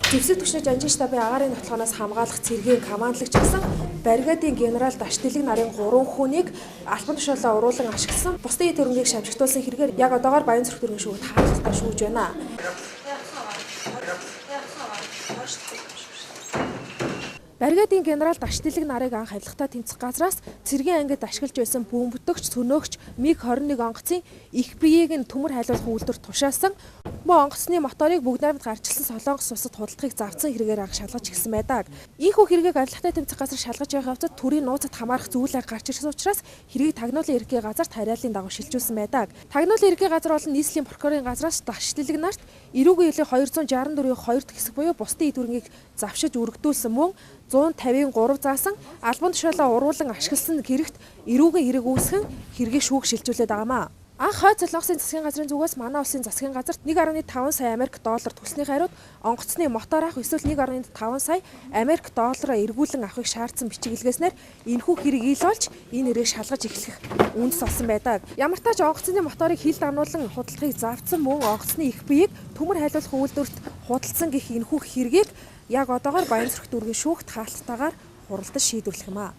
Зөвсөд төгсний жанжин штабын агаарын нотолгоноос хамгаалах цэргийн командлагч гэсэн бригадын генерал Даштилэг нарын 3 хүнийг албан тушаалаа уруулан ашигласан бусдын төрөнгийг шавжигдуулсан хэрэгээр яг одоогоор Баянзүрх төргийн шүүгт хаалцтай шүүж байна. Бригадын генерал Даштилэг нарыг анх харилцагтай тэмцэх газраас цэргийн ангид ашиглаж байсан бөмбөгч, сөнөөгч МиГ-21 онгоцын их биеийг нь төмөр хайлуулах үйлдвэрт тушаасан. Мөн онгоцны моторыг бүгд найрамд гарчилсан Солонгос улсад худалдахыг завдсан хэрэгээр анх шалгаж эхэлсэн байдаг. Ийхүү хэрэгийг авилгатай тэмцэх газар шалгаж явах явцад төрийн нууцад хамаарах зүйл гарч ирсэн учраас хэргийг тагнуулын ерөнхий газарт хариаллын дагуу шилжүүлсэн байдаг. Тагнуулын ерөнхий газар болон нийслэлийн прокурорын газраас Даштилэг нарт эрүүгийн хилийн 264-ийн 2-р хэсэг буюу бусдын төрөнгийг завшиж үргэлдүүлсэн мөн 153 заасан албан тушаалаа уруулан ашигласан гэрэгт эрүүгийн хэрэг үүсгэн хэргийг шүүх шилжүүлээд байгаамаа. Анх хойд Солонгосын засгийн газрын зүгээс манай улсын засгийн газарт 1.5 сая Америк доллар төлсний хариуд онгоцны мотор авах эсвэл 1.5 сая Америк доллараар эргүүлэн авахыг шаардсан бичиг илгээснээр энэхүү хэрэг ил болж энэ нэрийг шалгаж эхлэх үндэс олсон байдаг. Ямар ч тач онгоцны моторыг хил дануулан худалдахыг завдсан мөн онгоцны их биеийг төмөр хайлуулах үйлдвэрт худалдсан гэх энэхүү хэргийг яг одоогоор Баянзүрх дүүргийн шүүгт хаалттайгаар хуралдаж шийдвэрлэх юм аа.